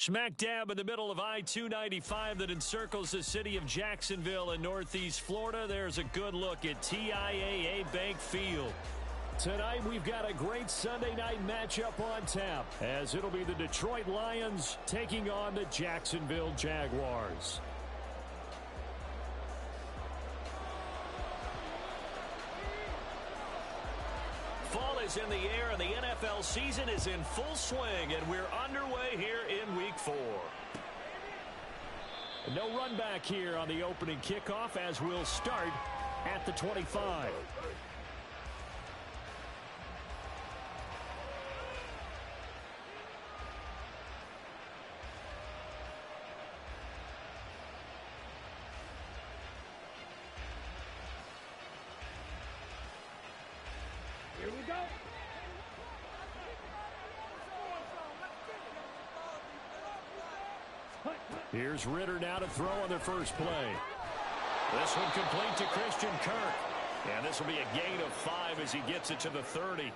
Smack dab in the middle of I-295 that encircles the city of Jacksonville in northeast Florida. There's a good look at TIAA Bank Field. Tonight we've got a great Sunday night matchup on tap, as it'll be the Detroit Lions taking on the Jacksonville Jaguars. Fall is in the air, and the NFL season is in full swing, and we're underway here in Week 4. No run back here on the opening kickoff, as we'll start at the 25. Here we go. Here's Ritter now to throw on their first play. This one complete to Christian Kirk. And this will be a gain of 5 as he gets it to the 30.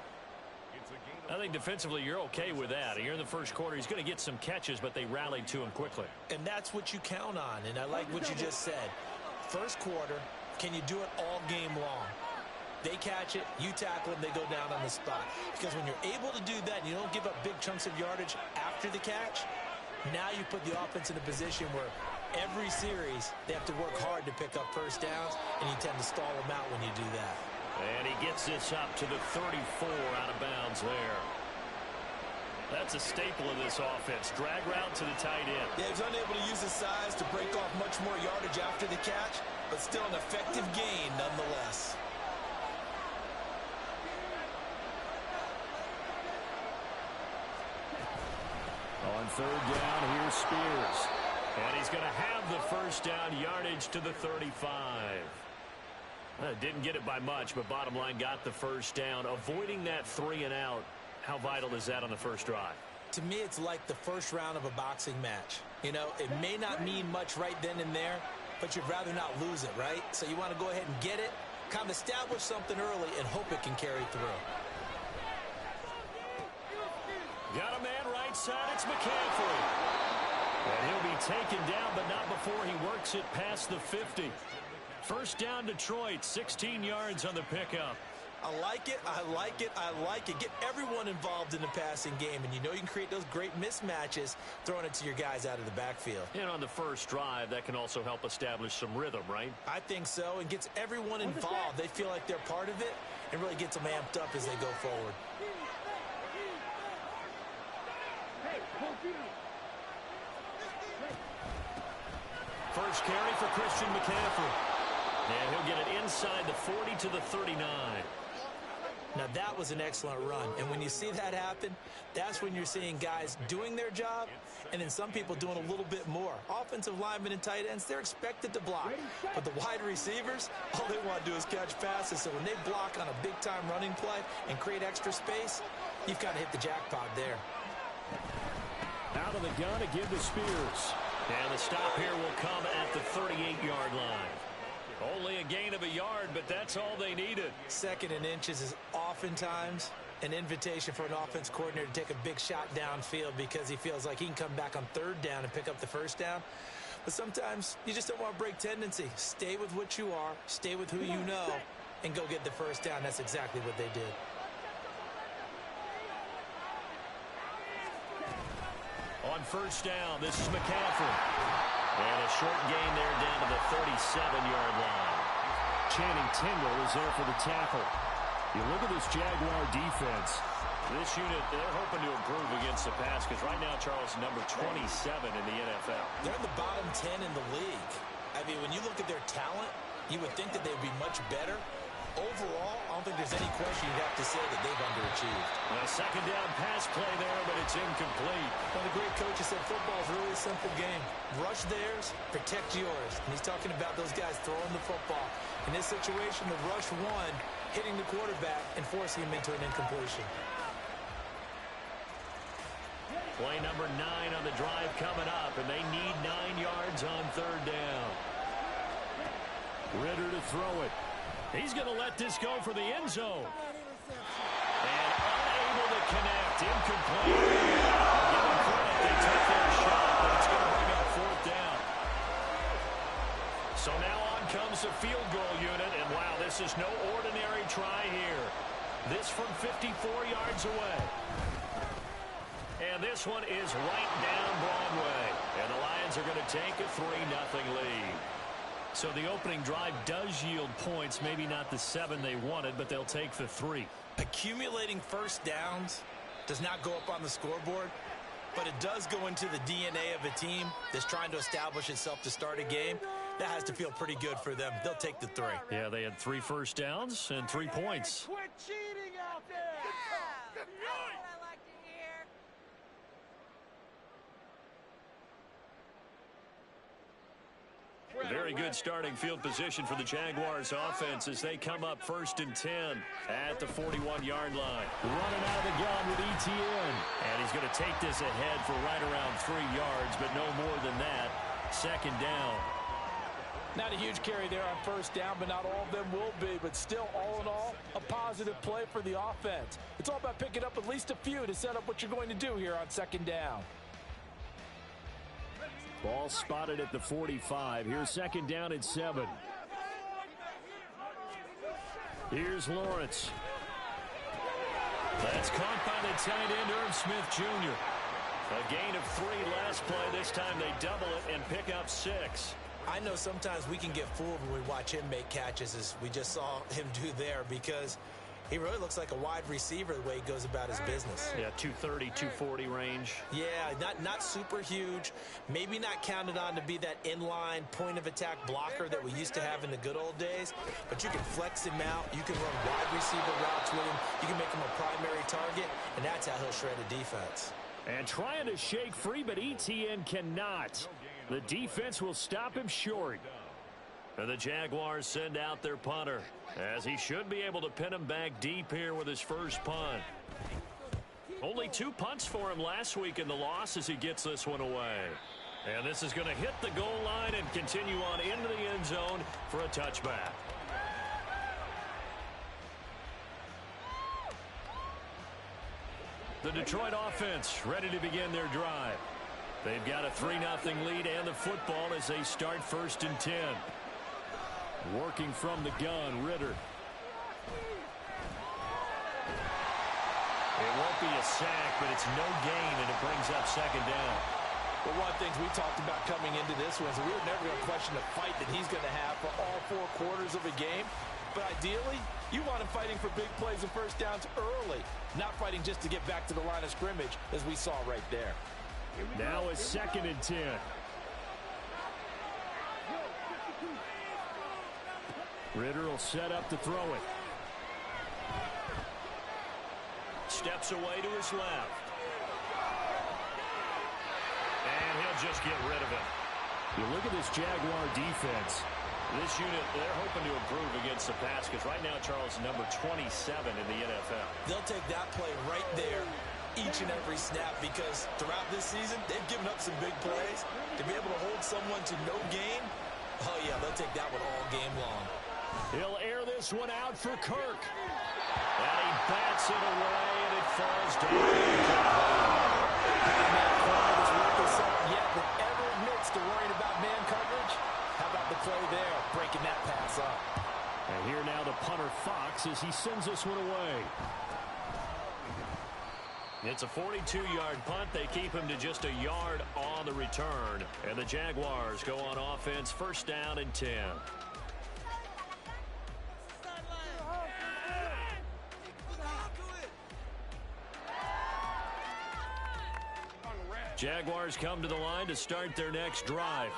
I think defensively you're okay with that. Here in the first quarter, he's going to get some catches, but they rallied to him quickly. And that's what you count on, and I like what you just said. First quarter, can you do it all game long? They catch it, you tackle them, they go down on the spot. Because when you're able to do that and you don't give up big chunks of yardage after the catch, now you put the offense in a position where every series they have to work hard to pick up first downs, and you tend to stall them out when you do that. And he gets this up to the 34 out of bounds there. That's a staple of this offense. Drag route to the tight end. Yeah, he's unable to use his size to break off much more yardage after the catch, but still an effective gain nonetheless. On third down, here's Spears. And he's going to have the first down, yardage to the 35. Didn't get it by much, but bottom line got the first down. Avoiding that 3 and out, how vital is that on the first drive? To me, it's like the first round of a boxing match. You know, it may not mean much right then and there, but you'd rather not lose it, right? So you want to go ahead and get it, kind of establish something early, and hope it can carry through. Got a man right side, it's McCaffrey. And he'll be taken down, but not before he works it past the 50. First down, Detroit, 16 yards on the pickup. I like it, I like it, I like it. Get everyone involved in the passing game, and you know you can create those great mismatches throwing it to your guys out of the backfield. And on the first drive, that can also help establish some rhythm, right? I think so, and gets everyone involved. They feel like they're part of it, and really gets them amped up as they go forward. First carry for Christian McCaffrey. And he'll get it inside the 40 to the 39. Now that was an excellent run. And when you see that happen, that's when you're seeing guys doing their job and then some people doing a little bit more. Offensive linemen and tight ends, they're expected to block. But the wide receivers, all they want to do is catch passes. So when they block on a big-time running play and create extra space, you've got to hit the jackpot there. Out of the gun to give to Spears. And the stop here will come at the 38-yard line. Only a gain of a yard, but that's all they needed. Second and inches is oftentimes an invitation for an offense coordinator to take a big shot downfield because he feels like he can come back on third down and pick up the first down. But sometimes you just don't want to break tendency. Stay with what you are, stay with who you know, and go get the first down. That's exactly what they did. On first down, this is McCaffrey. And a short gain there down to the 37-yard line. Channing Tingle is there for the tackle. You look at this Jaguar defense. This unit, they're hoping to improve against the pass because right now, Charles, number 27 in the NFL. They're in the bottom 10 in the league. I mean, when you look at their talent, you would think that they'd be much better. Overall, I don't think there's any question you'd have to say that they've underachieved. A second down pass play there, but it's incomplete. One of the great coaches said football is really a simple game. Rush theirs, protect yours. And he's talking about those guys throwing the football. In this situation, the rush one, hitting the quarterback and forcing him into an incompletion. Play number 9 on the drive coming up, and they need 9 yards on third down. Ritter to throw it. He's going to let this go for the end zone. And unable to connect. Incomplete. Give him credit. They took their shot. is no ordinary try here. This from 54 yards away. And this one is right down Broadway. And the Lions are going to take a 3-0 lead. So the opening drive does yield points. Maybe not the 7 they wanted, but they'll take the 3. Accumulating first downs does not go up on the scoreboard, but it does go into the DNA of a team that's trying to establish itself to start a game. That has to feel pretty good for them. They'll take the 3. Yeah, they had 3 first downs and 3 points. Quit cheating out there! Yeah, that's what I like to hear. Very good starting field position for the Jaguars offense as they come up 1st and 10 at the 41-yard line. Running out of the gun with Etienne. And he's going to take this ahead for right around 3 yards, but no more than that. 2nd down. Not a huge carry there on first down, but not all of them will be. But still, all in all, a positive play for the offense. It's all about picking up at least a few to set up what you're going to do here on 2nd down. Ball spotted at the 45. Here's 2nd down at 7. Here's Lawrence. That's caught by the tight end, Irv Smith Jr. A gain of 3 last play. This time they double it and pick up 6. I know sometimes we can get fooled when we watch him make catches, as we just saw him do there, because he really looks like a wide receiver the way he goes about his business. Yeah, 230, 240 range. Yeah, not super huge. Maybe not counted on to be that inline point-of-attack blocker that we used to have in the good old days, but you can flex him out. You can run wide receiver routes with him. You can make him a primary target, and that's how he'll shred a defense. And trying to shake free, but Etienne cannot. The defense will stop him short. And the Jaguars send out their punter, as he should be able to pin him back deep here with his first punt. Only 2 punts for him last week in the loss as he gets this one away. And this is going to hit the goal line and continue on into the end zone for a touchback. The Detroit offense ready to begin their drive. They've got a 3-0 lead and the football as they start 1st and 10. Working from the gun, Ritter. It won't be a sack, but it's no gain, and it brings up 2nd down. Well, one of the things we talked about coming into this was we were never going to question the fight that he's going to have for all 4 quarters of a game. But ideally, you want him fighting for big plays and first downs early, not fighting just to get back to the line of scrimmage, as we saw right there. Now it's 2nd and 10. Ritter will set up to throw it. Steps away to his left. And he'll just get rid of it. You look at this Jaguar defense. This unit, they're hoping to improve against the pass because right now, Charles, number 27 in the NFL. They'll take that play right there each and every snap, because throughout this season, they've given up some big plays. To be able to hold someone to no gain, oh yeah, they'll take that one all game long. He'll air this one out for Kirk. And he bats it away, and it falls down. Matt Pride has worked this out yet that ever admits to worrying about man coverage. How about the play there, breaking that pass up? And here now the punter Fox as he sends this one away. It's a 42-yard punt. They keep him to just a yard on the return. And the Jaguars go on offense, 1st down and 10. Jaguars come to the line to start their next drive.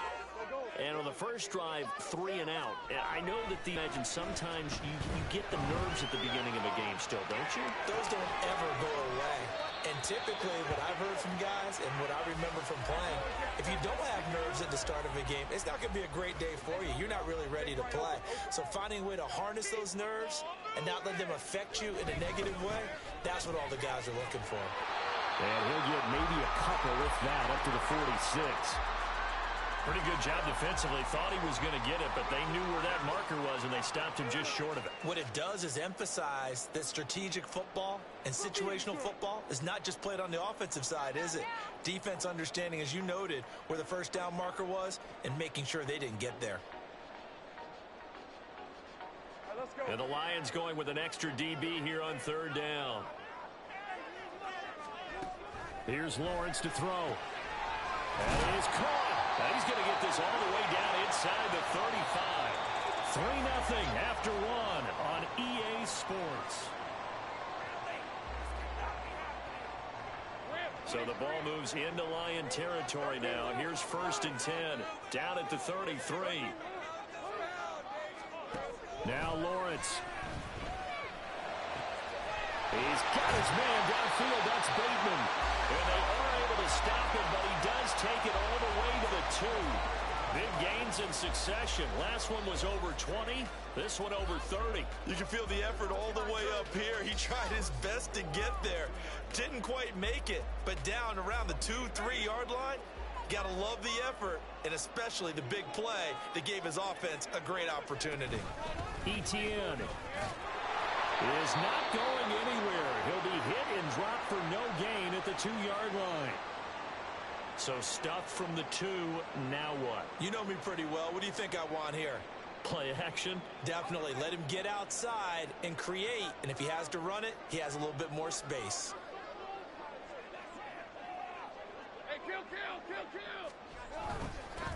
And on the first drive, 3 and out. And I know that imagine sometimes you get the nerves at the beginning of a game still, don't you? Those don't ever go away. And typically what I've heard from guys and what I remember from playing, if you don't have nerves at the start of a game, it's not going to be a great day for you. You're not really ready to play. So finding a way to harness those nerves and not let them affect you in a negative way, that's what all the guys are looking for. And he'll get maybe a couple, if that, up to the 46. Pretty good job defensively. Thought he was going to get it, but they knew where that marker was, and they stopped him just short of it. What it does is emphasize that strategic football and situational football is not just played on the offensive side, is it? Defense understanding, as you noted, where the first down marker was and making sure they didn't get there. All right, let's go. And the Lions going with an extra DB here on third down. Here's Lawrence to throw. And it is caught. Now he's going to get this all the way down inside the 35. 3-0 after one on EA Sports. So the ball moves into Lion territory now. Here's 1st and 10. Down at the 33. Now Lawrence. He's got his man downfield. That's Bateman. And they are able to stop him, but he does take it all the way to the 2. Big gains in succession. Last one was over 20. This one over 30. You can feel the effort all the way up here. He tried his best to get there. Didn't quite make it, but down around the 2-3 yard line. Gotta love the effort, and especially the big play that gave his offense a great opportunity. Etienne is not going anywhere. He'll be hit and dropped for no gain at the 2-yard line. So stuffed from the 2. Now what? You know me pretty well. What do you think I want here? Play action? Definitely. Let him get outside and create. And if he has to run it, he has a little bit more space. Hey, kill.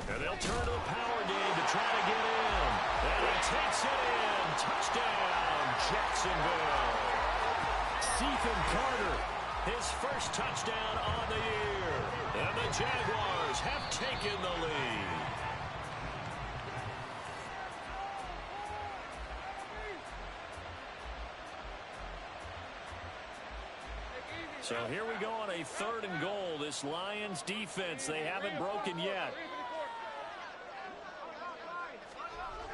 And they'll turn to the power game to try to get in. And he takes it in. Touchdown, Jacksonville. Stephen Carter, his first touchdown on the year. And the Jaguars have taken the lead. So here we go on a 3rd and goal. This Lions defense, they haven't broken yet.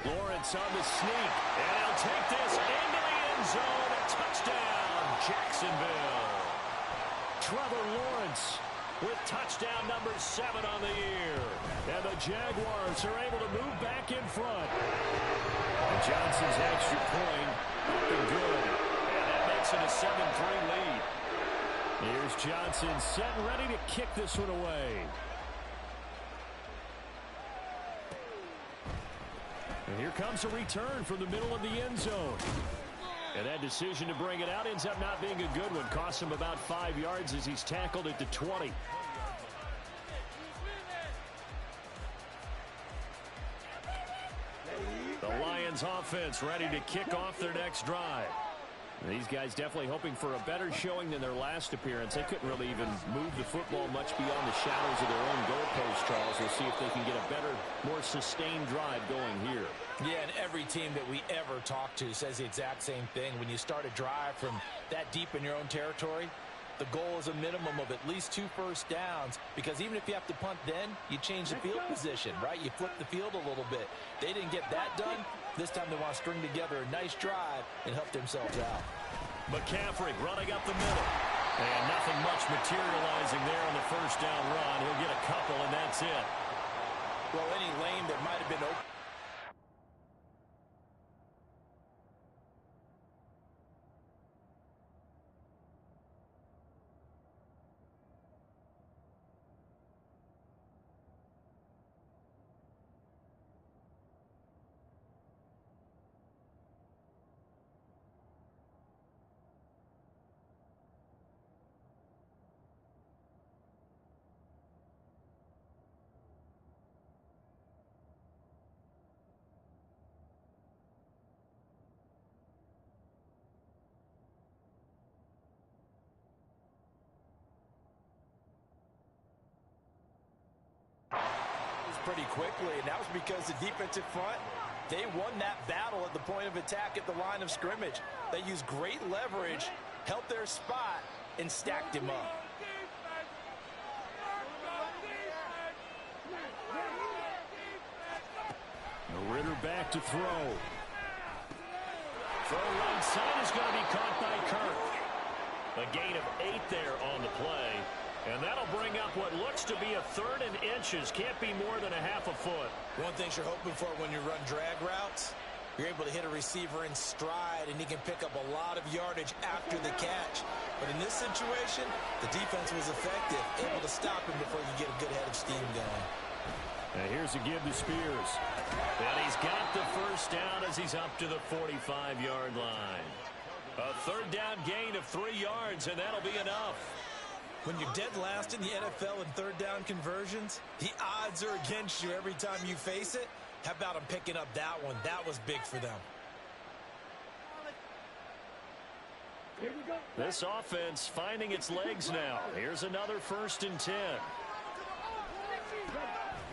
Lawrence on the sneak, and he'll take this into the end zone. A touchdown, Jacksonville. Trevor Lawrence with touchdown number 7 on the year. And the Jaguars are able to move back in front. And Johnson's extra point, looking good. And that makes it a 7-3 lead. Here's Johnson set and ready to kick this one away. And here comes a return from the middle of the end zone. And that decision to bring it out ends up not being a good one. Costs him about 5 yards as he's tackled at the 20. The Lions offense ready to kick off their next drive. And these guys definitely hoping for a better showing than their last appearance. They couldn't really even move the football much beyond the shadows of their own goalpost, Charles. We'll see if they can get a better, more sustained drive going here. Yeah, and every team that we ever talk to says the exact same thing. When you start a drive from that deep in your own territory, the goal is a minimum of at least 2 first downs, because even if you have to punt then, you change the field position, right? You flip the field a little bit. They didn't get that done. This time they want to string together a nice drive and help themselves out. McCaffrey running up the middle. And nothing much materializing there on the first down run. He'll get a couple, and that's it. Well, any lane that might have been open. Pretty quickly, and that was because the defensive front, they won that battle at the point of attack at the line of scrimmage. They used great leverage, held their spot, and stacked him up. Ritter back to throw. Throw right side is going to be caught by Kirk. A gain of 8 there on the play. And that'll bring up what looks to be a 3rd and inches. Can't be more than a half a foot. One thing you're hoping for when you run drag routes, you're able to hit a receiver in stride, and he can pick up a lot of yardage after the catch. But in this situation, the defense was effective, able to stop him before you get a good head of steam going. And here's a give to Spears. And he's got the first down as he's up to the 45-yard line. A third down gain of 3 yards, and that'll be enough. When you're dead last in the NFL in third down conversions, the odds are against you every time you face it. How about them picking up that one? That was big for them. This offense finding its legs now. Here's another 1st and 10.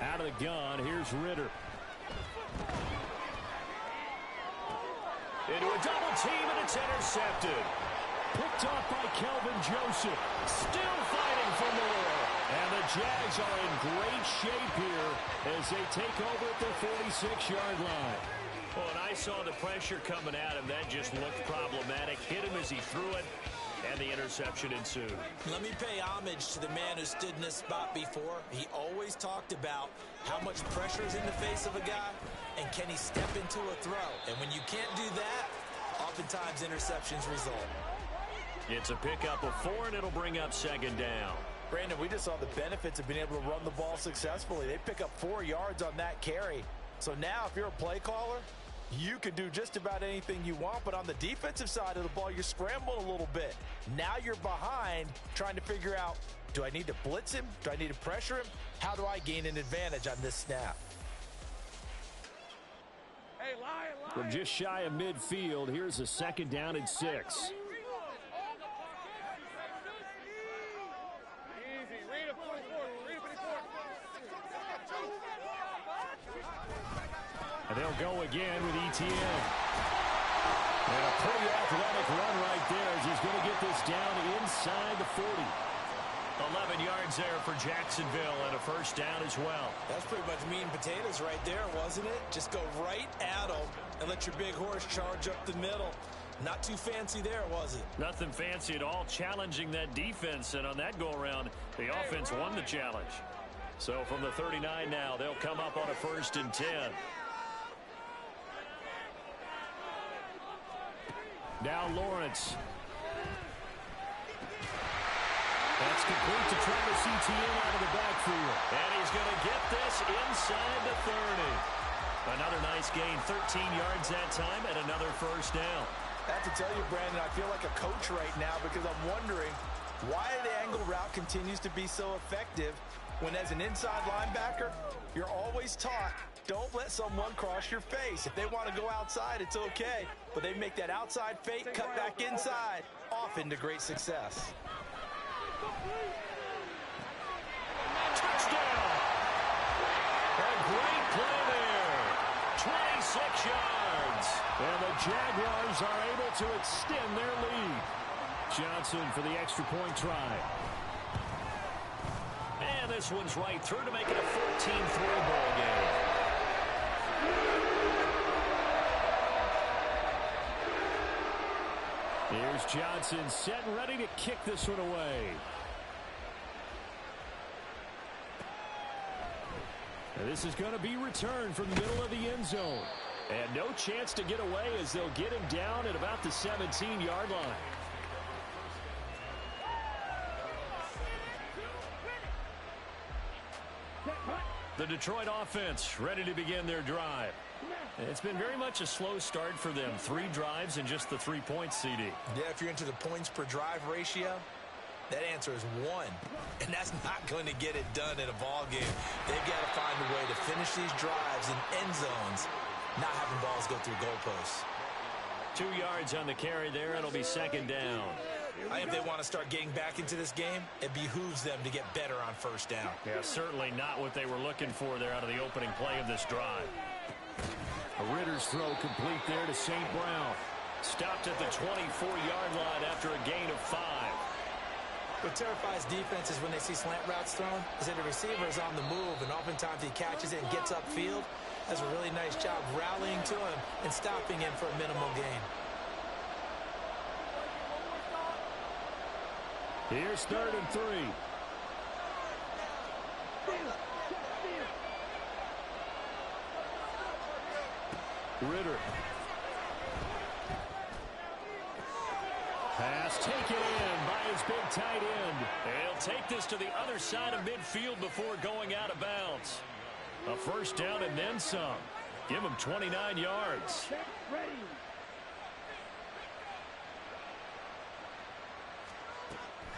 Out of the gun, here's Ritter. Into a double team, and it's intercepted. Picked off by Kelvin Joseph. Still fighting for more. And the Jags are in great shape here as they take over at their 46-yard line. Well, and I saw the pressure coming at him. That just looked problematic. Hit him as he threw it, and the interception ensued. Let me pay homage to the man who stood in this spot before. He always talked about how much pressure is in the face of a guy, and can he step into a throw. And when you can't do that, oftentimes interceptions result. It's a pickup of 4, and it'll bring up 2nd down. Brandon, we just saw the benefits of being able to run the ball successfully. They pick up 4 yards on that carry. So now if you're a play caller, you can do just about anything you want, but on the defensive side of the ball, you're scrambling a little bit. Now you're behind trying to figure out, do I need to blitz him? Do I need to pressure him? How do I gain an advantage on this snap? Hey, lion. From just shy of midfield, here's a 2nd down and 6. Easy. Read it 44. Read it 44. And they'll go again with ETN. And a pretty athletic run right there as he's going to get this down inside the 40. 11 yards there for Jacksonville and a 1st down as well. That's pretty much meat and potatoes right there, wasn't it? Just go right at them and let your big horse charge up the middle. Not too fancy there, was it? Nothing fancy at all, challenging that defense. And on that go-around, the offense won the challenge. So from the 39 now, they'll come up on a 1st and 10. Now Lawrence. That's complete to Travis Etienne out of the backfield. And he's going to get this inside the 30. Another nice gain, 13 yards that time, and another 1st down. I have to tell you, Brandon, I feel like a coach right now because I'm wondering why the angle route continues to be so effective when as an inside linebacker, you're always taught, don't let someone cross your face. If they want to go outside, it's okay. But they make that outside fake, cut back inside, off into great success. Touchdown! A great play there. 26 yards. And the Jaguars are able to extend their lead. Johnson for the extra point try. And this one's right through to make it a 14-3 ball game. Here's Johnson set and ready to kick this one away. And this is going to be returned from the middle of the end zone. And no chance to get away as they'll get him down at about the 17-yard line. The Detroit offense ready to begin their drive. It's been very much a slow start for them. 3 drives and just the 3 points, CD. Yeah, if you're into the points per drive ratio, that answer is 1. And that's not going to get it done in a ball game. They've got to find a way to finish these drives in end zones, not having balls go through goalposts. 2 yards on the carry there. It'll be 2nd down. I think if they want to start getting back into this game, it behooves them to get better on 1st down. Yeah, certainly not what they were looking for there out of the opening play of this drive. A Ritter's throw complete there to St. Brown. Stopped at the 24-yard line after a gain of 5. What terrifies defenses when they see slant routes thrown is that the receiver is on the move, and oftentimes he catches it and gets upfield. Does a really nice job rallying to him and stopping him for a minimal gain. Here's 3rd and 3. Ritter. Pass taken in by his big tight end. He'll take this to the other side of midfield before going out of bounds. A first down and then some. Give him 29 yards.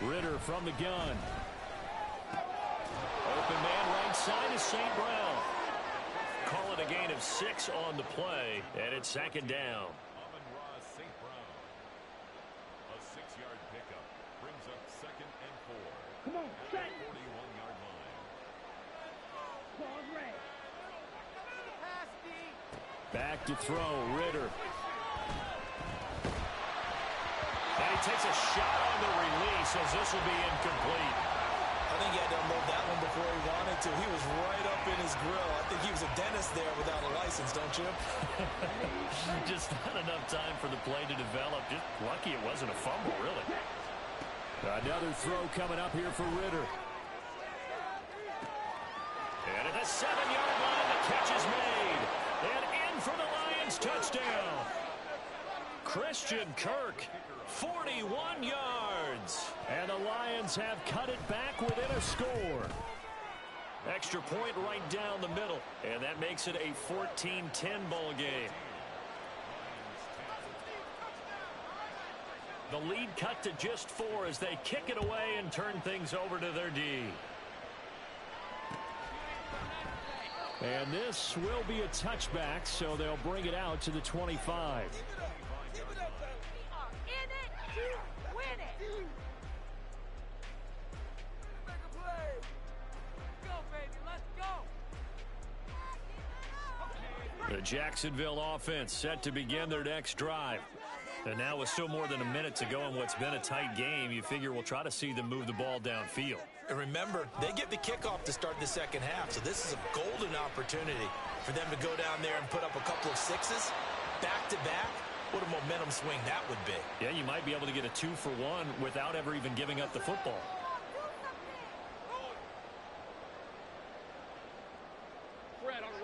Ritter from the gun. Open man right side is St. Brown. Call it a gain of 6 on the play, and it's second down. St. Brown. A 6-yard pickup brings up 2nd and 4. Come on, at set. the 41-yard line. Ball's red. Back to throw, Ritter. And he takes a shot on the release as this will be incomplete. I think he had to unload that one before he wanted to. He was right up in his grill. I think he was a dentist there without a license, don't you? Just not enough time for the play to develop. Just lucky it wasn't a fumble, really. Another throw coming up here for Ritter. And at the 7-yard line, the catch is made. And in for the Lions touchdown. Christian Kirk, 41 yards. And the Lions have cut it back within a score. Extra point right down the middle. And that makes it a 14-10 ball game. The lead cut to just 4 as they kick it away and turn things over to their D. And this will be a touchback, so they'll bring it out to the 25. In it to win it. Make a play. Go, baby. Let's go. The Jacksonville offense set to begin their next drive. And now with still more than a minute to go in what's been a tight game, you figure we'll try to see them move the ball downfield. And remember, they get the kickoff to start the second half, so this is a golden opportunity for them to go down there and put up a couple of sixes back-to-back. What a momentum swing that would be. Yeah, you might be able to get a 2-for-1 without ever even giving up the football.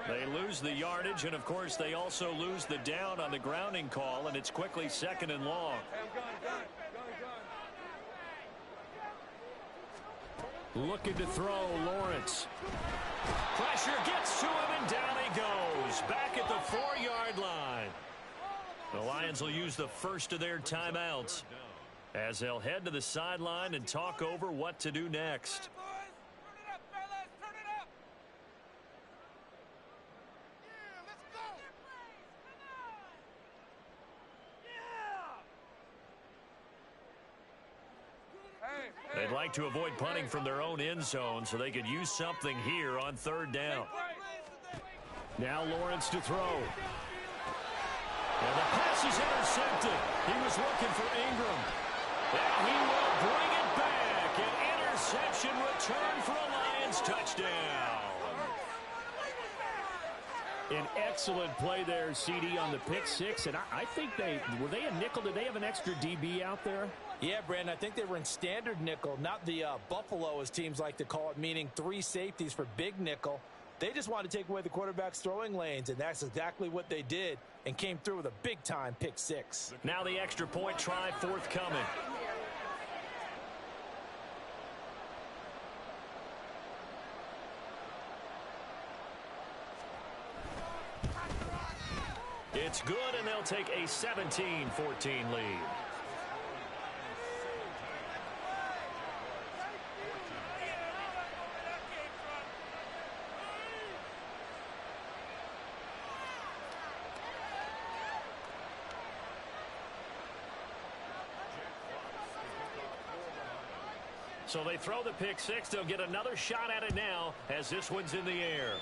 They lose the yardage, and of course they also lose the down on the grounding call, and it's quickly 2nd and long. Looking to throw, Lawrence. Pressure gets to him, and down he goes. Back at the 4-yard line. The Lions will use the first of their timeouts as they'll head to the sideline and talk over what to do next. They'd like to avoid punting from their own end zone so they could use something here on 3rd down. Now Lawrence to throw. And the pass is intercepted. He was looking for Ingram. And he will bring it back. An interception return for a Lions touchdown. An excellent play there, CD, on the pick six. And I think were they a nickel? Did they have an extra DB out there? Yeah, Brandon, I think they were in standard nickel, not the Buffalo, as teams like to call it, meaning 3 safeties for big nickel. They just wanted to take away the quarterback's throwing lanes, and that's exactly what they did and came through with a big-time pick six. Now the extra point try forthcoming. It's good, and they'll take a 17-14 lead. So they throw the pick six. They'll get another shot at it now as this one's in the air.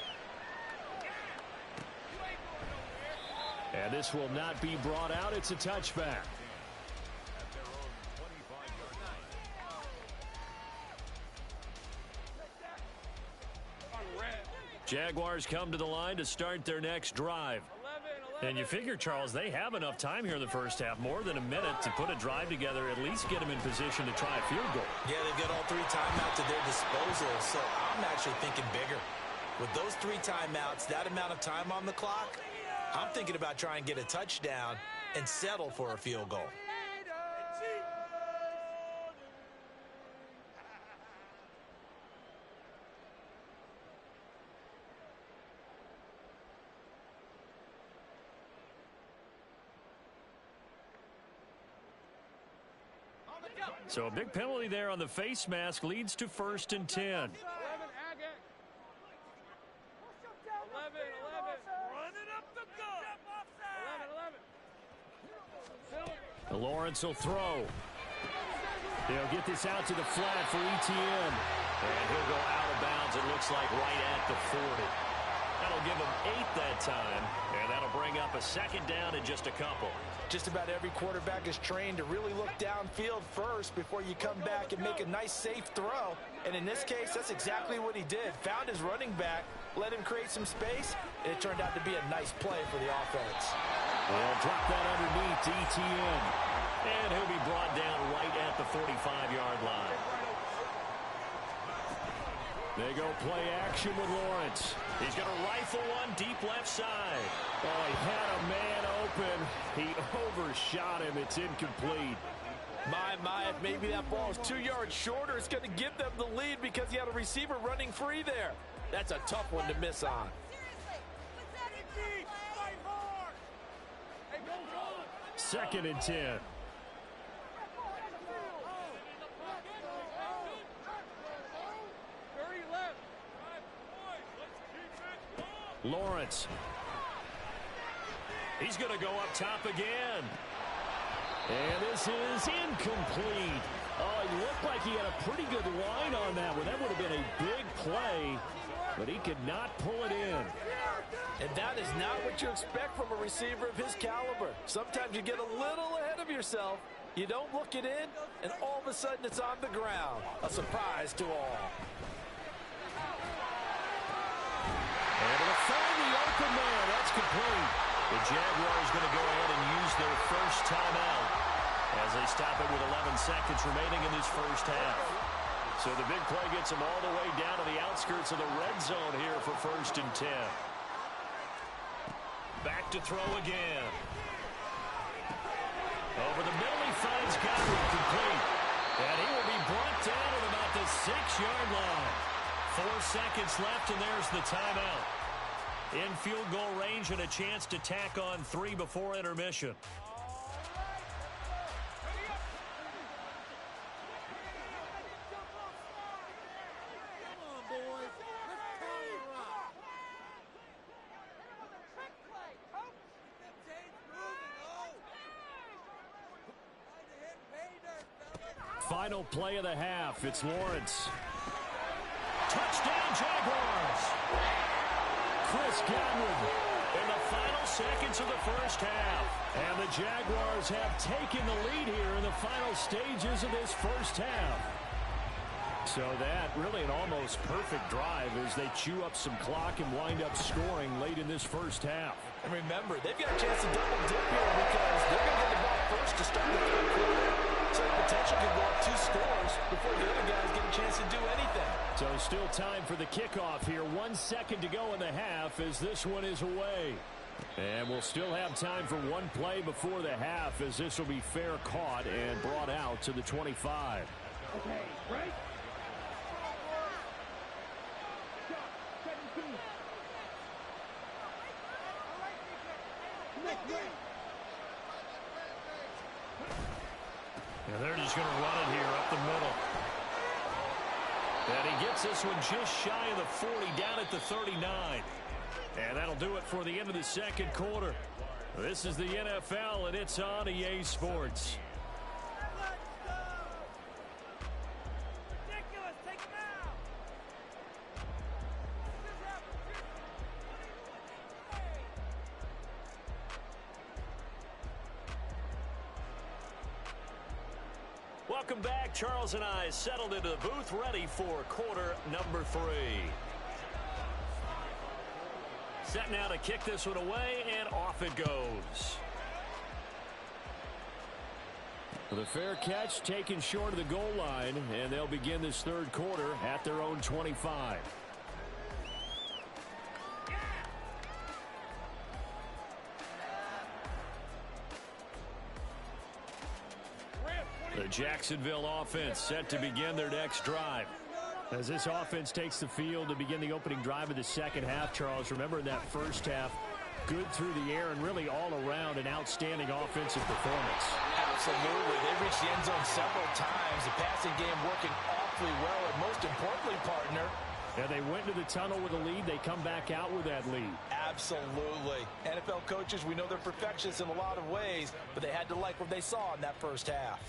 And this will not be brought out. It's a touchback. Jaguars come to the line to start their next drive. And you figure, Charles, they have enough time here in the first half, more than a minute, to put a drive together, at least get them in position to try a field goal. Yeah, they've got all 3 timeouts at their disposal, so I'm actually thinking bigger. With those 3 timeouts, that amount of time on the clock, I'm thinking about trying to get a touchdown and settle for a field goal. So a big penalty there on the face mask leads to 1st and 10. 11, Agate. 11. Running up the gut. 11. Lawrence will throw. They'll get this out to the flat for ETN. And he'll go out of bounds, it looks like, right at the 40. That'll give him 8 that time, and that'll bring up a 2nd down in just a couple. Just about every quarterback is trained to really look downfield first before you come back and make a nice, safe throw. And in this case, that's exactly what he did. Found his running back, let him create some space, and it turned out to be a nice play for the offense. They'll drop that underneath to ETN. And he'll be brought down right at the 45-yard line. They go play action with Lawrence. He's going to rifle one deep left side. Oh, he had a man open. He overshot him. It's incomplete. My, if maybe that ball is 2 yards shorter, it's going to give them the lead because he had a receiver running free there. That's a tough one to miss on. 2nd and 10. Lawrence. He's going to go up top again. And this is incomplete. Oh, he looked like he had a pretty good line on that one. That would have been a big play, but he could not pull it in. And that is not what you expect from a receiver of his caliber. Sometimes you get a little ahead of yourself. You don't look it in, and all of a sudden it's on the ground. A surprise to all. And it'll find the open man. That's complete. The Jaguars going to go ahead and use their first timeout as they stop it with 11 seconds remaining in this first half. So the big play gets them all the way down to the outskirts of the red zone here for 1st and 10. Back to throw again. Over the middle, he finds Godwin complete. And he will be brought down at about the 6-yard line. 4 seconds left, and there's the timeout. In field goal range and a chance to tack on 3 before intermission. Final play of the half. It's Lawrence. Touchdown, Jaguars! Chris Godwin in the final seconds of the first half. And the Jaguars have taken the lead here in the final stages of this first half. So that really an almost perfect drive as they chew up some clock and wind up scoring late in this first half. And remember, they've got a chance to double dip here because they're going to get the ball first to start the 3rd quarter. So the potential could go up 2 scores before the other guys get a chance to do anything. So still time for the kickoff here. 1 second to go in the half as this one is away. And we'll still have time for one play before the half as this will be fair caught and brought out to the 25. Okay, right? And they're just going to run it here up the middle. And he gets this one just shy of the 40, down at the 39. And that'll do it for the end of the second quarter. This is the NFL, and it's on EA Sports. Welcome back. Charles and I settled into the booth, ready for quarter number 3. Set now to kick this one away, and off it goes. The fair catch taken short of the goal line, and they'll begin this 3rd quarter at their own 25. The Jacksonville offense set to begin their next drive. As this offense takes the field to begin the opening drive of the second half, Charles, remember in that first half, good through the air and really all around an outstanding offensive performance. Absolutely. They've reached the end zone several times. The passing game working awfully well. And most importantly, partner, and they went into the tunnel with a lead. They come back out with that lead. absolutely. NFL coaches, we know they're perfectionists in a lot of ways, but they had to like what they saw in that first half.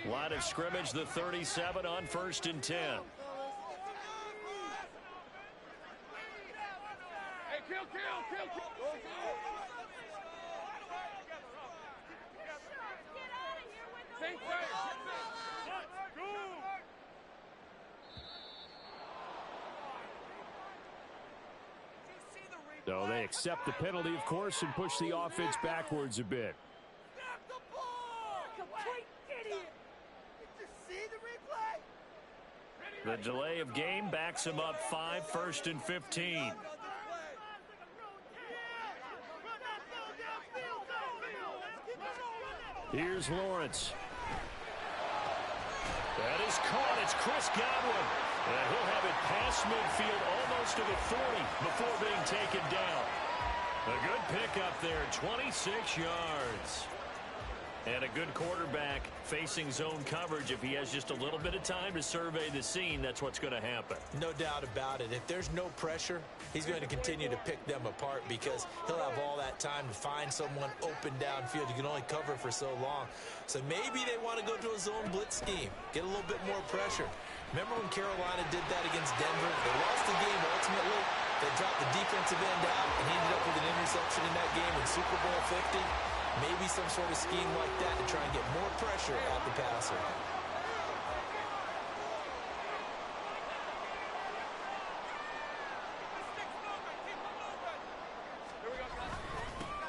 Line of scrimmage, the 37 on 1st and 10. Hey, kill. Same player. So they accept the penalty, of course, and push the offense backwards a bit. Snap the ball! Complete idiot! Did you see the replay? The delay of game backs him up 5, 1st and 15. Here's Lawrence. That is caught. It's Chris Godwin. And he'll have it past midfield almost to the 40 before being taken down. A good pickup there, 26 yards. And a good quarterback facing zone coverage. If he has just a little bit of time to survey the scene, that's what's going to happen. No doubt about it. If there's no pressure, he's going to continue to pick them apart because he'll have all that time to find someone open downfield. You can only cover for so long. So maybe they want to go to a zone blitz scheme, get a little bit more pressure. Remember when Carolina did that against Denver? They lost the game ultimately. They dropped the defensive end out and ended up with an interception in that game in Super Bowl 50. Maybe some sort of scheme like that to try and get more pressure at the passer.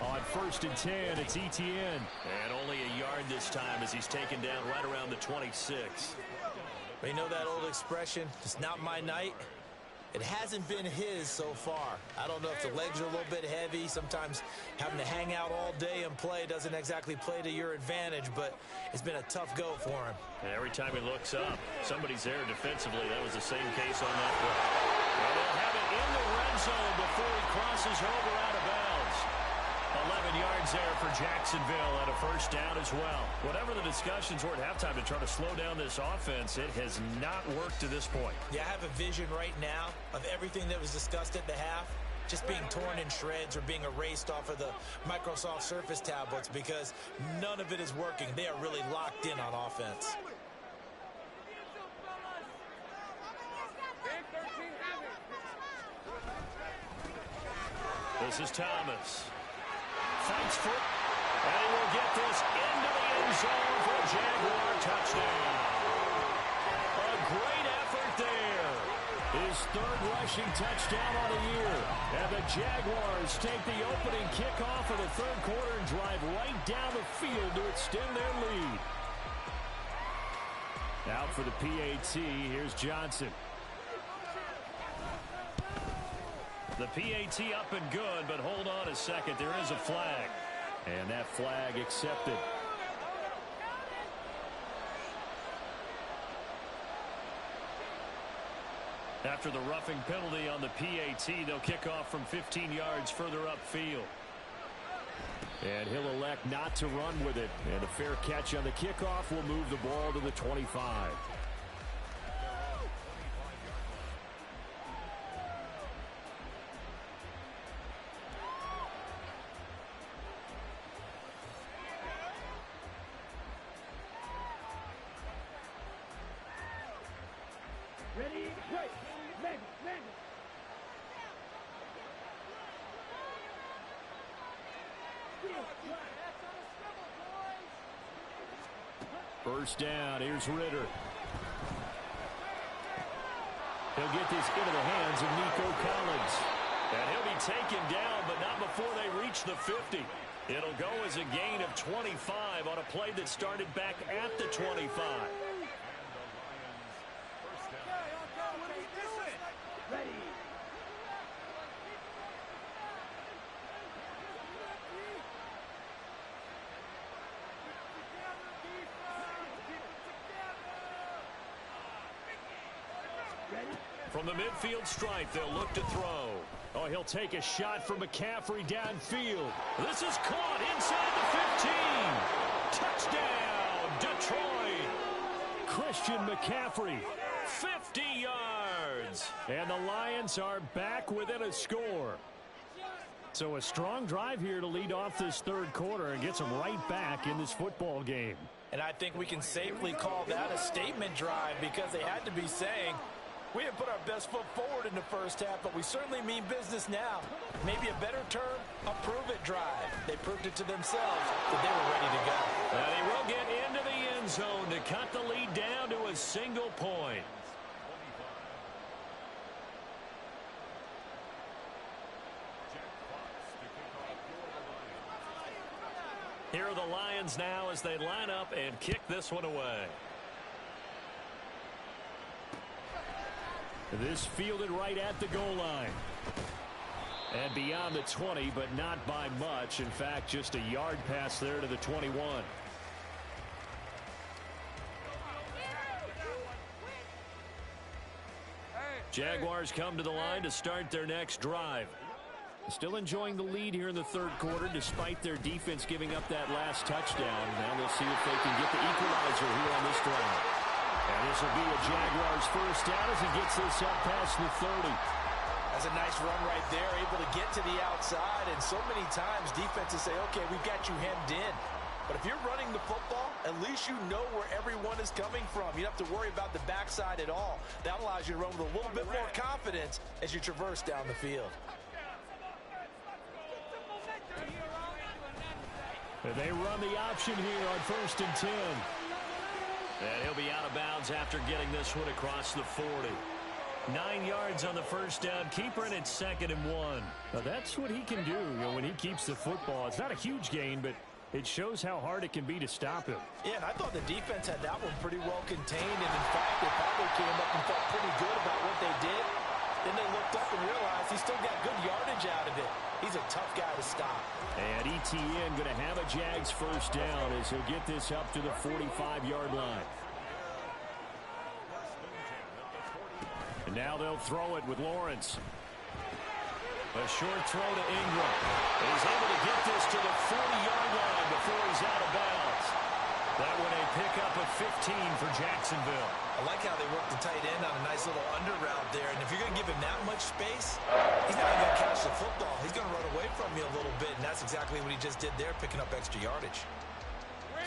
On 1st and 10, it's Etienne. And only a yard this time as he's taken down right around the 26. You know that old expression, it's not my night? It hasn't been his so far. I don't know if the legs are a little bit heavy. Sometimes having to hang out all day and play doesn't exactly play to your advantage, but it's been a tough go for him. And every time he looks up, somebody's there defensively. That was the same case on that play. And they'll have it in the red zone before he crosses over out of bounds. 11 yards there for Jacksonville and a first down as well. Whatever the discussions were at halftime to try to slow down this offense, it has not worked to this point. Yeah, I have a vision right now of everything that was discussed at the half just being torn in shreds or being erased off of the Microsoft Surface tablets because none of it is working. They are really locked in on offense. This is Thomas. Fights for it, and he will get this into the end zone for a Jaguar touchdown. A great effort there. His 3rd rushing touchdown on the year. And the Jaguars take the opening kickoff of the 3rd quarter and drive right down the field to extend their lead. Out for the PAT, here's Johnson. The PAT up and good, but hold on a second. There is a flag. And that flag accepted. After the roughing penalty on the PAT, they'll kick off from 15 yards further upfield. And he'll elect not to run with it. And a fair catch on the kickoff will move the ball to the 25. Ready, wait, Madden. First down, here's Ritter. He'll get this into the hands of Nico Collins. And he'll be taken down, but not before they reach the 50. It'll go as a gain of 25 on a play that started back at the 25. Ready? From the midfield stripe, they'll look to throw. Oh, he'll take a shot from McCaffrey downfield. This is caught inside the 15. Touchdown, Detroit. Christian McCaffrey, 50 yards. And the Lions are back within a score. So a strong drive here to lead off this third quarter and gets them right back in this football game. And I think we can safely call that a statement drive because they had to be saying, we didn't put our best foot forward in the first half, but we certainly mean business now. Maybe a better term, a prove-it drive. They proved it to themselves that they were ready to go. And he will get into the end zone to cut the lead down to a single point. Here are the Lions now as they line up and kick this one away. This fielded right at the goal line. And beyond the 20, but not by much. In fact, just a yard pass there to the 21. Jaguars come to the line to start their next drive. Still enjoying the lead here in the third quarter despite their defense giving up that last touchdown. Now they'll see if they can get the equalizer here on this drive. And this will be a Jaguars first down as he gets this up past the 30. That's a nice run right there, able to get to the outside. And so many times defenses say, okay, we've got you hemmed in. But if you're running the football, at least you know where everyone is coming from. You don't have to worry about the backside at all. That allows you to run with a little bit more confidence as you traverse down the field. They run the option here on 1st and 10. And he'll be out of bounds after getting this one across the 40. 9 yards on the first down. Keeper, and it's 2nd and 1. Now that's what he can do, when he keeps the football. It's not a huge gain, but it shows how hard it can be to stop him. Yeah, and I thought the defense had that one pretty well contained. And in fact, they probably came up and felt pretty good about what they did. Then they looked up and realized he still got good yardage out of it. He's a tough guy to stop. And ETN going to have a Jags first down as he'll get this up to the 45-yard line. And now they'll throw it with Lawrence. A short throw to Ingram. And he's able to get this to the 40-yard line before he's out of bounds. That one a pickup of 15 for Jacksonville. I like how they work the tight end on a nice little under route there. And if you're going to give him that much space, he's not even going to catch the football. He's going to run away from you a little bit, and that's exactly what he just did there, picking up extra yardage.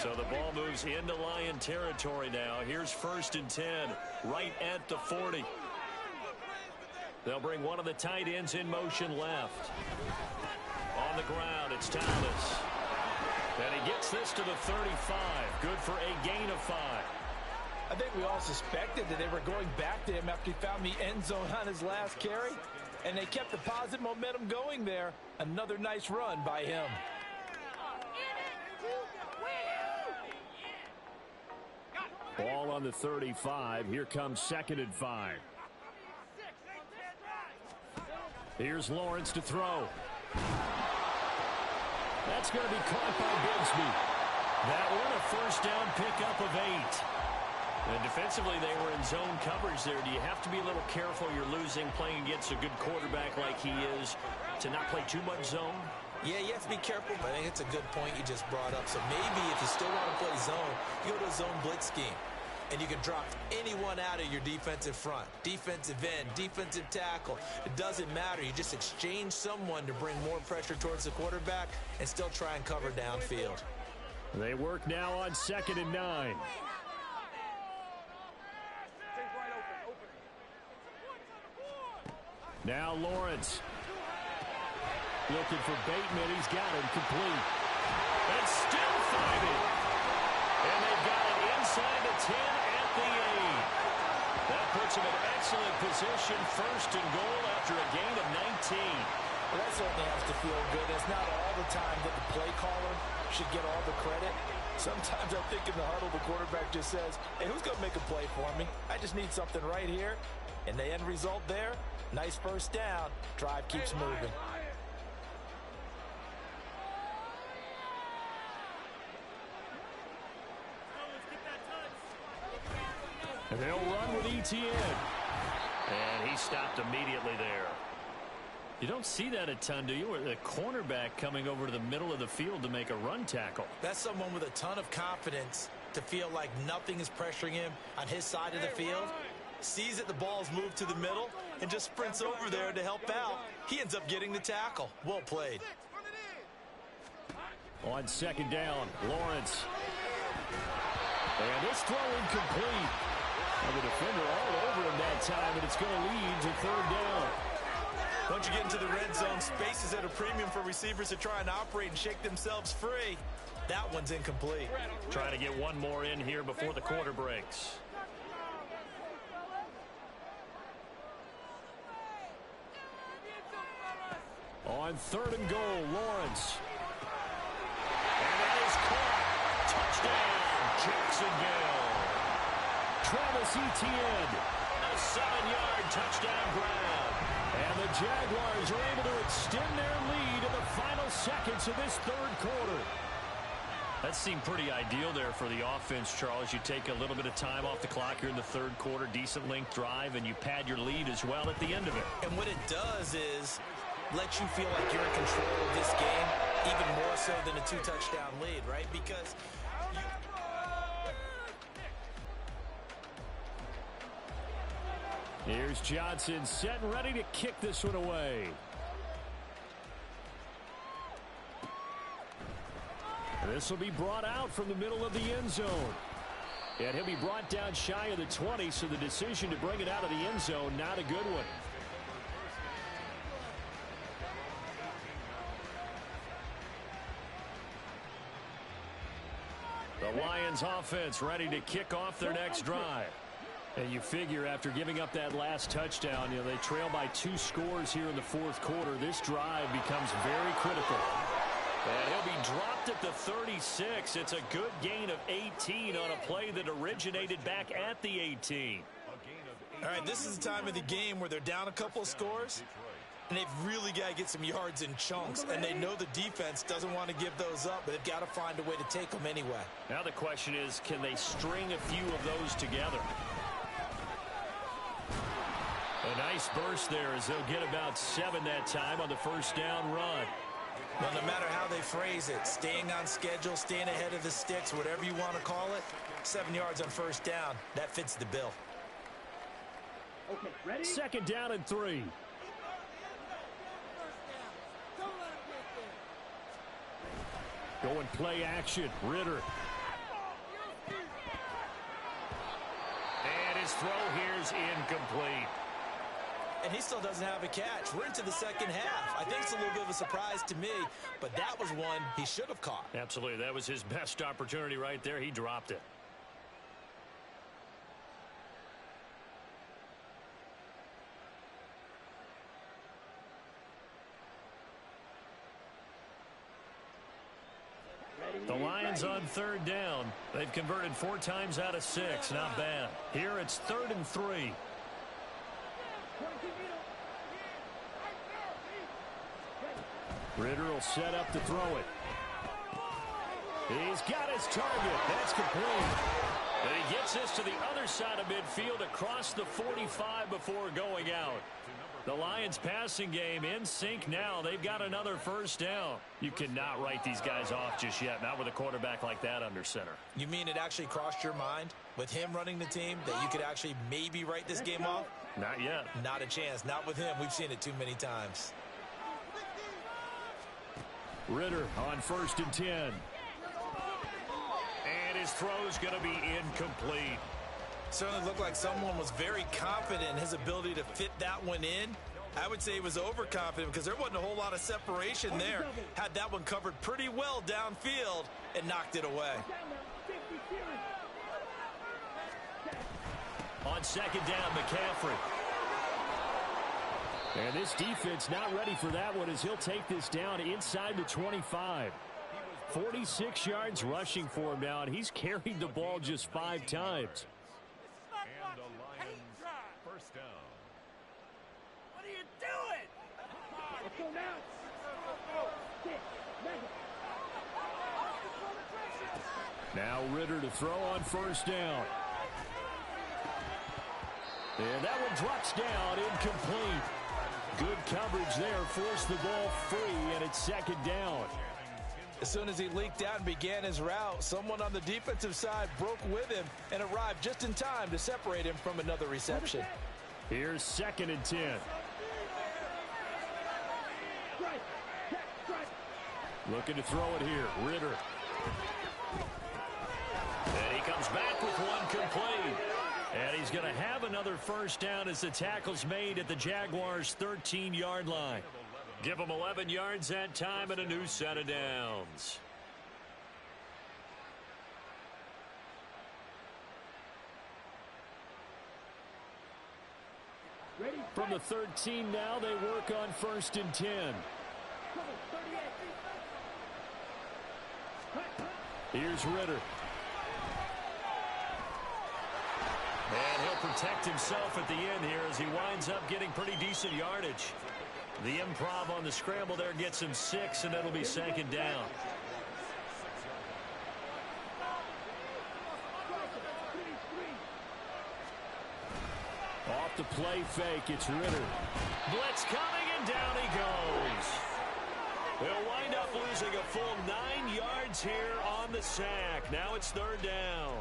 So the ball moves into Lion territory now. Here's 1st and 10, right at the 40. They'll bring one of the tight ends in motion left. On the ground, it's Thomas. And he gets this to the 35. Good for a gain of 5. I think we all suspected that they were going back to him after he found the end zone on his last carry. And they kept the positive momentum going there. Another nice run by him. Ball on the 35. Here comes 2nd and 5. Here's Lawrence to throw. That's going to be caught by Bigsby. That one a first down pickup of 8. And defensively, they were in zone coverage there. Do you have to be a little careful? You're losing, playing against a good quarterback like he is, to not play too much zone? Yeah, you have to be careful, but I think it's a good point you just brought up. So maybe if you still want to play zone, you go to a zone blitz scheme. And you can drop anyone out of your defensive front. Defensive end, defensive tackle. It doesn't matter. You just exchange someone to bring more pressure towards the quarterback and still try and cover downfield. They work now on 2nd and 9. Now Lawrence. Looking for Bateman. He's got him complete. And still fighting. And they've got it inside the 10 at the 8. That puts him in excellent position. 1st and goal after a gain of 19. Well, that certainly has to feel good. It's not all the time that the play caller should get all the credit. Sometimes I think in the huddle, the quarterback just says, hey, who's going to make a play for me? I just need something right here. And the end result there, nice first down. Drive keeps moving. And they'll run with ETN. And he stopped immediately there. You don't see that a ton, do you? Where the cornerback coming over to the middle of the field to make a run tackle. That's someone with a ton of confidence to feel like nothing is pressuring him on his side of the field. Sees that the ball's moved to the middle and just sprints over there to help out. He ends up getting the tackle. Well played. On second down, Lawrence. And this throw incomplete. And the defender all over him that time, and it's going to lead to third down. Once you get into the red zone, space is at a premium for receivers to try and operate and shake themselves free. That one's incomplete. Trying to get one more in here before the quarter breaks. On third and goal, Lawrence. And that is caught. Touchdown, Jacksonville. Travis Etienne, a 7-yard touchdown grab. And the Jaguars are able to extend their lead in the final seconds of this third quarter. That seemed pretty ideal there for the offense, Charles. You take a little bit of time off the clock here in the third quarter, decent length drive, and you pad your lead as well at the end of it. And what it does is let you feel like you're in control of this game, even more so than a 2-touchdown lead, right? Because here's Johnson set and ready to kick this one away. This will be brought out from the middle of the end zone. And he'll be brought down shy of the 20, so the decision to bring it out of the end zone, not a good one. The Lions offense ready to kick off their next drive. And you figure after giving up that last touchdown, they trail by 2 scores here in the fourth quarter. This drive becomes very critical. And he'll be dropped at the 36. It's a good gain of 18 on a play that originated back at the 18. all right, this is the time of the game where they're down a couple of scores, and they've really got to get some yards in chunks, and they know the defense doesn't want to give those up, but they've got to find a way to take them anyway. Now the question is, can they string a few of those together? A nice burst there as they'll get about 7 that time on the first down run. Well, no matter how they phrase it, staying on schedule, staying ahead of the sticks, whatever you want to call it, 7 yards on first down, that fits the bill. Okay, ready? Second down and 3. Going play action, Ritter. And his throw here's incomplete. And he still doesn't have a catch. We're into the second half. I think it's a little bit of a surprise to me, but that was one he should have caught. Absolutely. That was his best opportunity right there. He dropped it. The Lions on third down. They've converted 4 times out of 6. Not bad. Here it's 3rd and 3. Ritter will set up to throw it. He's got his target. That's complete. And he gets this to the other side of midfield across the 45 before going out. The Lions passing game in sync now. They've got another first down. You cannot write these guys off just yet, not with a quarterback like that under center. You mean it actually crossed your mind with him running the team that you could actually maybe write this game off? Not yet. Not a chance. Not with him. We've seen it too many times. Ritter on 1st and 10. And his throw's going to be incomplete. Certainly looked like someone was very confident in his ability to fit that one in. I would say he was overconfident because there wasn't a whole lot of separation there. Had that one covered pretty well downfield and knocked it away. On second down, McCaffrey. And this defense not ready for that one as he'll take this down inside the 25. 46 yards rushing for him now, and he's carried the ball just 5 times. And the Lions first down. What are you doing? Let's go now. Sit. Megan. Now Ritter to throw on first down. And that one drops down, incomplete. Good coverage there, forced the ball free, and it's second down. As soon as he leaked out and began his route, someone on the defensive side broke with him and arrived just in time to separate him from another reception. Here's 2nd and 10. Looking to throw it here. Ritter. And he comes back with one complete. And he's going to have another first down as the tackle's made at the Jaguars' 13-yard line. Give them 11 yards that time and a new set of downs. From the 13 now, they work on 1st and 10. Here's Ritter. And he'll protect himself at the end here as he winds up getting pretty decent yardage. The improv on the scramble there gets him 6, and it'll be 2nd down. Off the play fake, it's Ritter. Blitz coming, and down he goes. They'll wind up losing a full 9 yards here on the sack. Now it's 3rd down.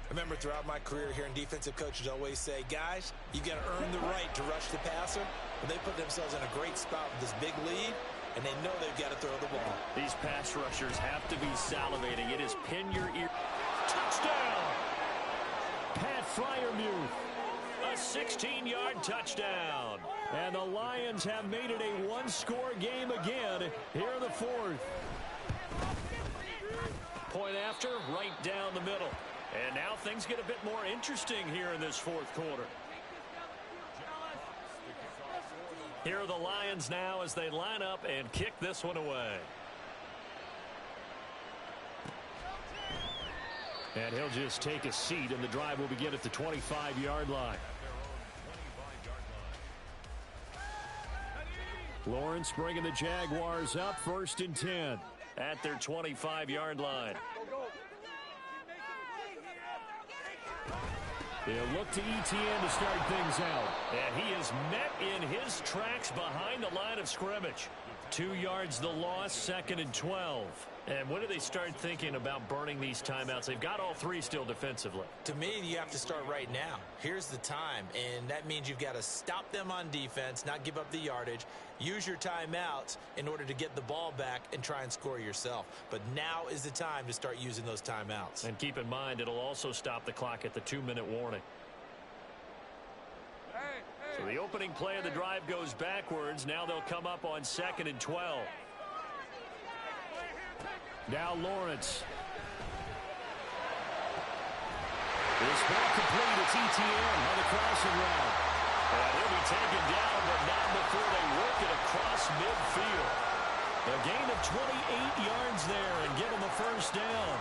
I remember throughout my career hearing defensive coaches always say, guys, you got to earn the right to rush the passer. But they put themselves in a great spot with this big lead, and they know they've got to throw the ball. These pass rushers have to be salivating. It is pin your ear. Touchdown! Pat Freiermuth. A 16-yard touchdown. And the Lions have made it a one-score game again here in the 4th. Point after, right down the middle. And now things get a bit more interesting here in this 4th quarter. Here are the Lions now as they line up and kick this one away. And he'll just take a seat, and the drive will begin at the 25-yard line. Lawrence bringing the Jaguars up 1st and 10 at their 25-yard line. They'll look to ETN to start things out. And he is met in his tracks behind the line of scrimmage. 2 yards the loss, 2nd and 12. And when do they start thinking about burning these timeouts? They've got all 3 still defensively. To me, you have to start right now. Here's the time, and that means you've got to stop them on defense, not give up the yardage, use your timeouts in order to get the ball back and try and score yourself. But now is the time to start using those timeouts. And keep in mind, it'll also stop the clock at the 2-minute warning. So the opening play of the drive goes backwards. Now they'll come up on 2nd and 12. Now Lawrence. This ball complete. It's ETN on the crossing route. And he'll be taken down, but not before they work it across midfield. A gain of 28 yards there and give them a first down.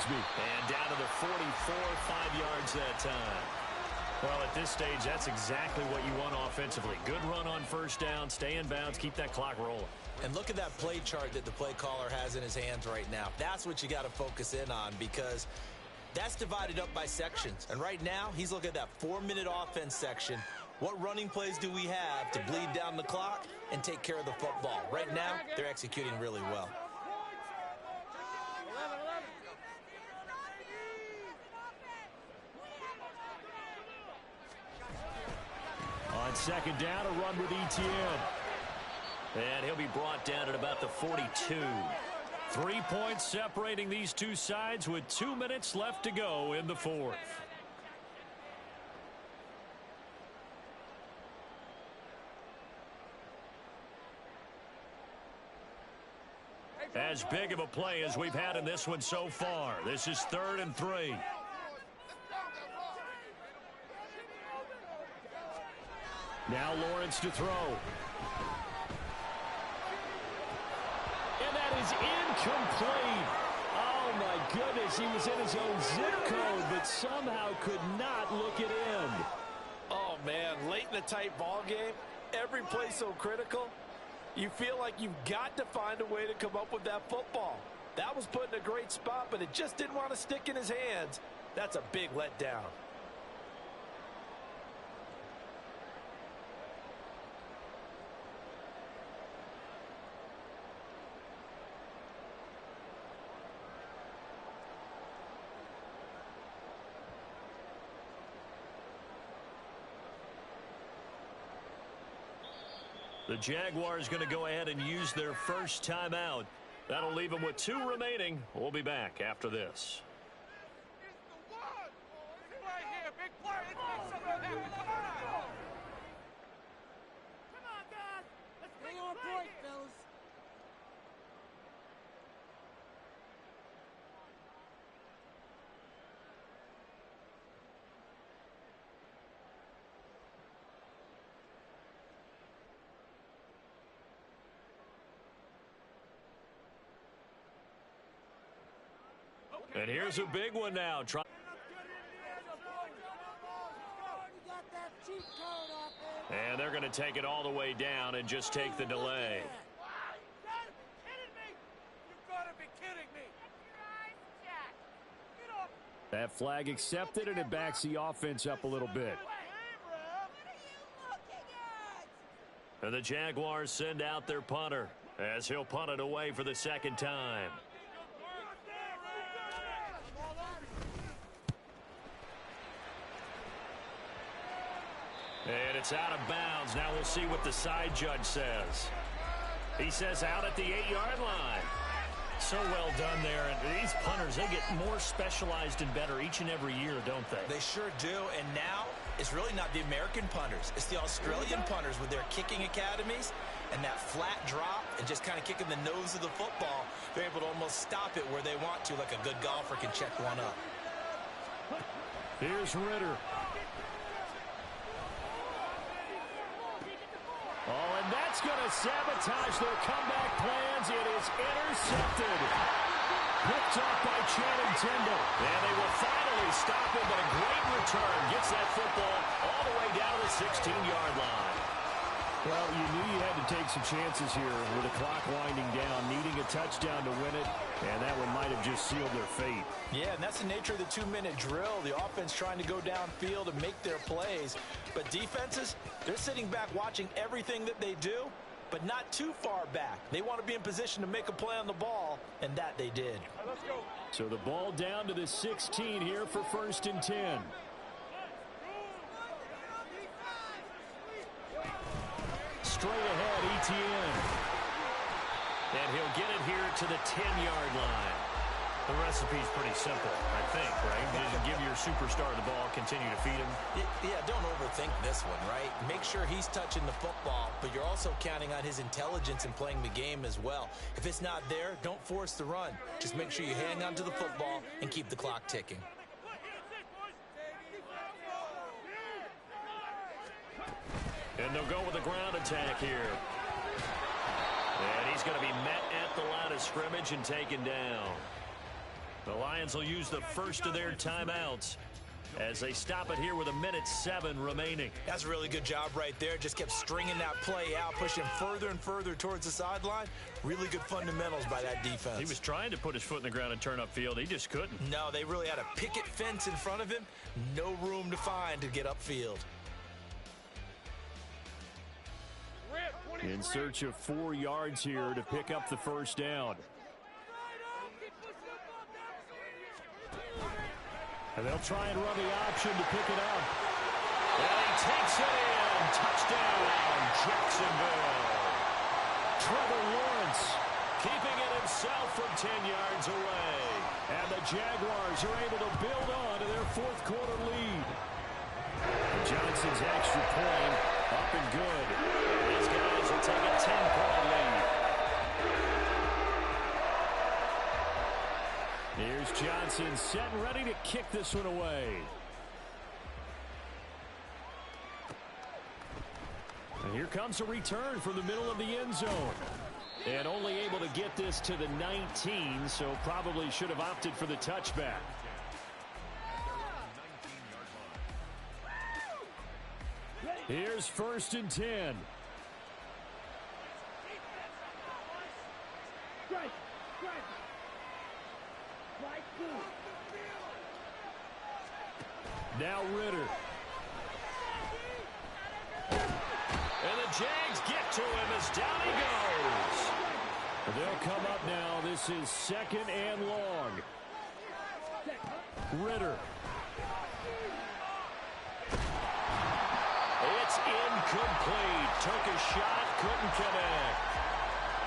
And down to the 44, 5 yards that time. Well, at this stage, that's exactly what you want offensively. Good run on first down, stay in bounds, keep that clock rolling. And look at that play chart that the play caller has in his hands right now. That's what you got to focus in on, because that's divided up by sections. And right now, he's looking at that 4-minute offense section. What running plays do we have to bleed down the clock and take care of the football? Right now, they're executing really well. On 2nd down, a run with ETN. And he'll be brought down at about the 42. 3 points separating these two sides with 2 minutes left to go in the 4th. As big of a play as we've had in this one so far. This is 3rd and 3. Now Lawrence to throw. is incomplete. Oh, my goodness. He was in his own zip code, but somehow could not look it in. Oh, man, late in a tight ball game, every play so critical, you feel like you've got to find a way to come up with that football. That was put in a great spot, but it just didn't want to stick in his hands. That's a big letdown. The Jaguars going to go ahead and use their first timeout. That'll leave them with 2 remaining. We'll be back after this. And here's a big one now. And they're going to take it all the way down and just take the delay. That flag accepted, and it backs the offense up a little bit. And the Jaguars send out their punter as he'll punt it away for the second time. And it's out of bounds. Now we'll see what the side judge says. He says out at the 8-yard line. So well done there. And these punters, they get more specialized and better each and every year, don't they? They sure do. And now it's really not the American punters. It's the Australian punters with their kicking academies and that flat drop and just kind of kicking the nose of the football. They're able to almost stop it where they want to, like a good golfer can check one up. Here's Ritter. Oh, and that's going to sabotage their comeback plans. It is intercepted. Picked off by Channing Tindall. And they will finally stop him, but a great return. Gets that football all the way down to the 16-yard line. Well, you knew you had to take some chances here with the clock winding down, needing a touchdown to win it, and that one might have just sealed their fate. Yeah, and that's the nature of the 2-minute drill. The offense trying to go downfield and make their plays. But defenses, they're sitting back watching everything that they do, but not too far back. They want to be in position to make a play on the ball, and that they did. Let's go. So the ball down to the 16 here for 1st and 10. Straight ahead, Etienne. And he'll get it here to the 10-yard line. The recipe's pretty simple, I think, right? You just give your superstar the ball, continue to feed him. Yeah, don't overthink this one, right? Make sure he's touching the football, but you're also counting on his intelligence in playing the game as well. If it's not there, don't force the run. Just make sure you hang on to the football and keep the clock ticking. And they'll go with a ground attack here. And he's going to be met at the line of scrimmage and taken down. The Lions will use the first of their timeouts as they stop it here with 1:07 remaining. That's a really good job right there. Just kept stringing that play out, pushing further and further towards the sideline. Really good fundamentals by that defense. He was trying to put his foot in the ground and turn upfield. He just couldn't. No, they really had a picket fence in front of him. No room to find to get upfield. In search of 4 yards here to pick up the first down. And they'll try and run the option to pick it up. And he takes it in. Touchdown, Jacksonville. Trevor Lawrence keeping it himself from 10 yards away. And the Jaguars are able to build on to their 4th quarter lead. Johnson's extra point up and good. These guys will take a 10-point lead. Here's Johnson set and ready to kick this one away. And here comes a return from the middle of the end zone. And only able to get this to the 19, so probably should have opted for the touchback. Here's 1st and 10. Strike. Right through. Now Ritter. And the Jags get to him as down he goes. They'll come up now. This is 2nd and long. Ritter. It's incomplete. Took a shot, couldn't connect.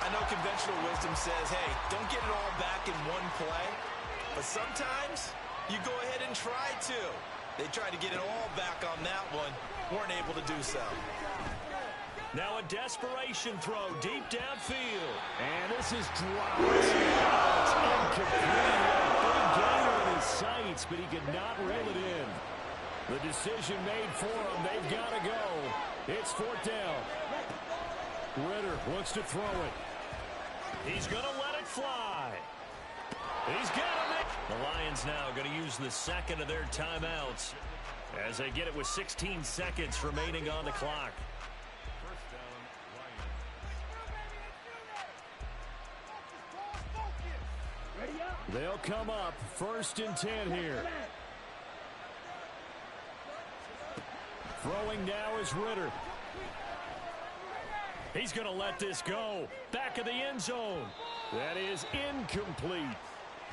I know conventional wisdom says, hey, don't get it all back in one play. But sometimes you go ahead and try to. They tried to get it all back on that one. Weren't able to do so. Now a desperation throw deep downfield. And this is dropped. It's incomplete. Big gainer in his sights, but he could not reel it in. The decision made for him. They've got to go. It's 4th down. Ritter wants to throw it. He's going to let it fly. He's got it. The Lions now going to use the 2nd of their timeouts as they get it with 16 seconds remaining on the clock. First down, Lions. Ready up. They'll come up 1st and 10 here. Throwing now is Ritter. He's going to let this go. Back of the end zone. That is incomplete.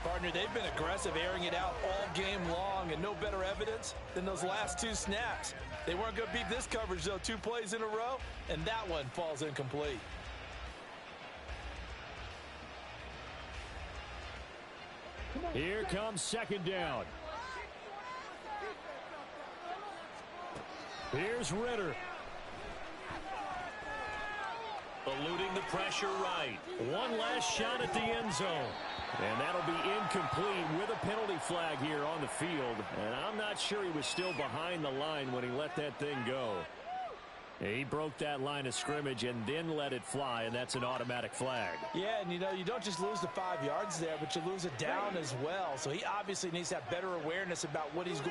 Partner, they've been aggressive, airing it out all game long, and no better evidence than those last 2 snaps. They weren't going to beat this coverage, though, 2 plays in a row, and that one falls incomplete. Here comes 2nd down. Here's Ritter. Eluding the pressure right. One last shot at the end zone. And that'll be incomplete with a penalty flag here on the field. And I'm not sure he was still behind the line when he let that thing go. He broke that line of scrimmage and then let it fly, and that's an automatic flag. Yeah, and you know, you don't just lose the 5 yards there, but you lose it down as well. So he obviously needs to have better awareness about what he's going